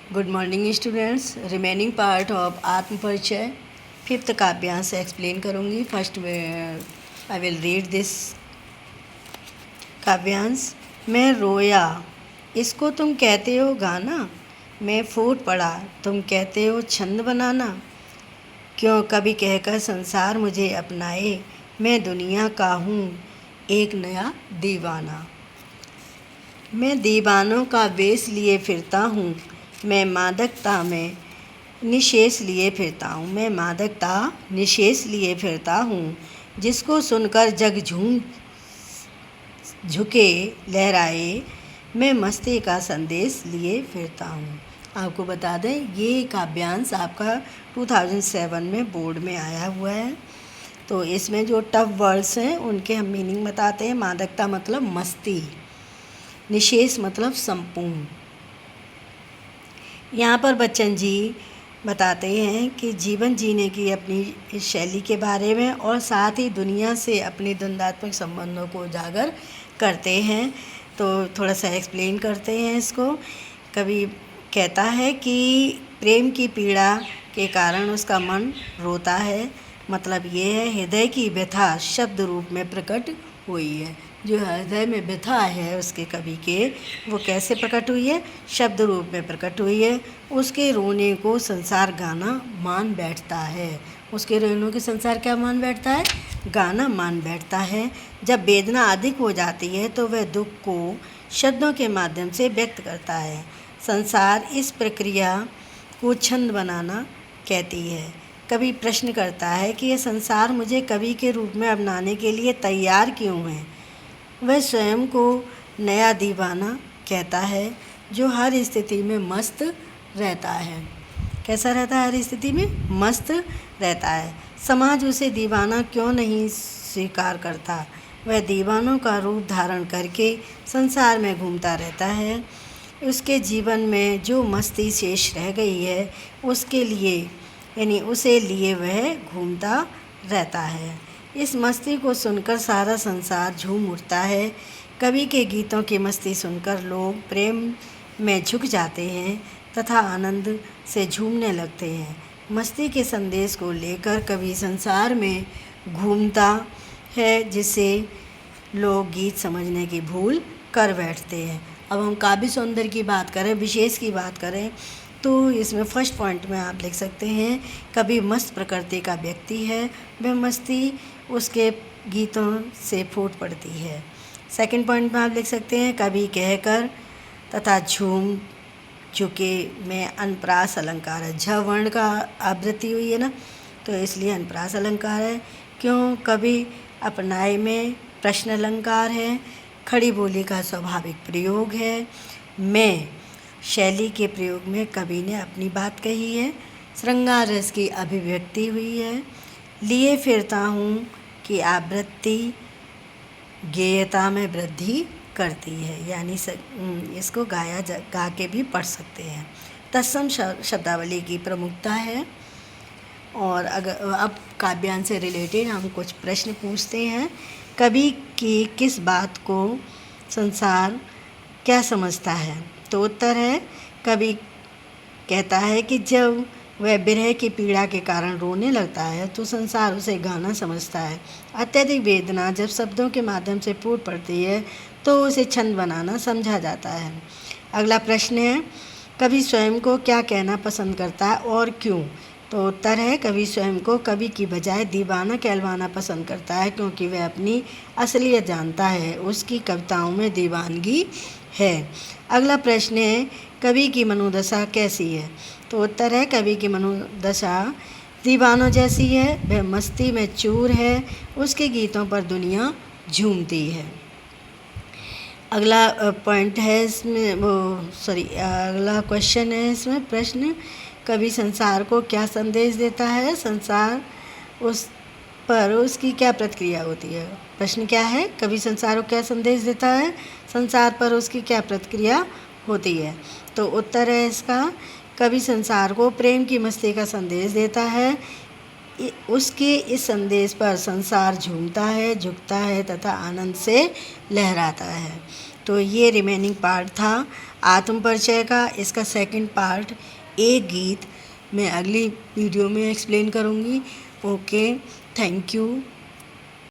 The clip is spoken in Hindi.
Good morning students. Remaining part of आत्म परिचय फिफ्थ काव्यांश एक्सप्लेन करूँगी. First I will read this काव्यांश. मैं रोया इसको तुम कहते हो गाना, मैं फूट पड़ा तुम कहते हो छंद बनाना. क्यों कभी कहकर संसार मुझे अपनाए, मैं दुनिया का हूँ एक नया दीवाना. मैं दीवानों का वेश लिए फिरता हूँ, मैं मादकता में निशेष लिए फिरता हूँ. मैं मादकता निशेष लिए फिरता हूँ, जिसको सुनकर जग झूम झुके लहराए, मैं मस्ती का संदेश लिए फिरता हूँ. आपको बता दें ये काव्यांश आपका 2007 में बोर्ड में आया हुआ है. तो इसमें जो टफ वर्ड्स हैं उनके हम मीनिंग बताते हैं. मादकता मतलब मस्ती, निशेष मतलब संपूर्ण. यहाँ पर बच्चन जी बताते हैं कि जीवन जीने की अपनी शैली के बारे में और साथ ही दुनिया से अपने द्वंद्वात्मक संबंधों को उजागर करते हैं. तो थोड़ा सा एक्सप्लेन करते हैं इसको. कवि कहता है कि प्रेम की पीड़ा के कारण उसका मन रोता है. मतलब ये है हृदय की व्यथा शब्द रूप में प्रकट हुई है. जो हृदय में व्यथा है उसके कवि के, वो कैसे प्रकट हुई है? शब्द रूप में प्रकट हुई है. उसके रोने को संसार गाना मान बैठता है. उसके रोने को संसार क्या मान बैठता है? गाना मान बैठता है. जब वेदना अधिक हो जाती है तो वह दुख को शब्दों के माध्यम से व्यक्त करता है. संसार इस प्रक्रिया को छंद बनाना कहती है. कवि प्रश्न करता है कि यह संसार मुझे कवि के रूप में अपनाने के लिए तैयार क्यों है. वह स्वयं को नया दीवाना कहता है, जो हर स्थिति में मस्त रहता है. कैसा रहता है? हर स्थिति में मस्त रहता है. समाज उसे दीवाना क्यों नहीं स्वीकार करता? वह दीवानों का रूप धारण करके संसार में घूमता रहता है. उसके जीवन में जो मस्ती शेष रह गई है उसके लिए यानी उसे लिए वह घूमता रहता है. इस मस्ती को सुनकर सारा संसार झूम उठता है. कवि के गीतों की मस्ती सुनकर लोग प्रेम में झुक जाते हैं तथा आनंद से झूमने लगते हैं. मस्ती के संदेश को लेकर कवि संसार में घूमता है, जिससे लोग गीत समझने की भूल कर बैठते हैं. अब हम काव्य सौंदर्य की बात करें, विशेष की बात करें, तो इसमें फर्स्ट पॉइंट में आप लिख सकते हैं कवि मस्त प्रकृति का व्यक्ति है. वह मस्ती उसके गीतों से फूट पड़ती है. सेकंड पॉइंट में आप लिख सकते हैं कवि कहकर तथा झूम चुके में अनप्रास अलंकार है. झ वर्ण का आवृत्ति हुई है ना, तो इसलिए अनप्रास अलंकार है. क्यों? कवि अपनाए में प्रश्न अलंकार है. खड़ी बोली का स्वाभाविक प्रयोग है. मैं शैली के प्रयोग में कवि ने अपनी बात कही है. श्रृंगार रस की अभिव्यक्ति हुई है. लिए फिरता हूँ कि आवृत्ति गेयता में वृद्धि करती है. यानी इसको गा के भी पढ़ सकते हैं. तत्सम शब्दावली की प्रमुखता है. और अगर अब काव्यांश से रिलेटेड हम कुछ प्रश्न पूछते हैं. कवि की किस बात को संसार क्या समझता है? तो उत्तर है कवि कहता है कि जब वह विरह की पीड़ा के कारण रोने लगता है तो संसार उसे गाना समझता है. अत्यधिक वेदना जब शब्दों के माध्यम से फूट पड़ती है तो उसे छंद बनाना समझा जाता है. अगला प्रश्न है कवि स्वयं को क्या कहना पसंद करता है और क्यों? तो उत्तर है कवि स्वयं को कवि की बजाय दीवाना कहलवाना पसंद करता है, क्योंकि वह अपनी असलियत जानता है. उसकी कविताओं में दीवानगी है. अगला प्रश्न है कवि की मनोदशा कैसी है? तो उत्तर है कवि की मनोदशा दीवानों जैसी है. वह मस्ती में चूर है. उसके गीतों पर दुनिया झूमती है. अगला पॉइंट है इसमें अगला क्वेश्चन है इसमें प्रश्न कवि संसार को क्या संदेश देता है? संसार उस पर उसकी क्या प्रतिक्रिया होती है? प्रश्न क्या है? कवि संसार को क्या संदेश देता है? संसार पर उसकी क्या प्रतिक्रिया होती है? तो उत्तर है इसका कवि संसार को प्रेम की मस्ती का संदेश देता है. उसके इस संदेश पर संसार झूमता है, झुकता है तथा आनंद से लहराता है. तो ये रिमेनिंग पार्ट था आत्म परिचय का। इसका सेकंड पार्ट एक गीत मैं अगली वीडियो में एक्सप्लेन करूँगी। Okay, thank you.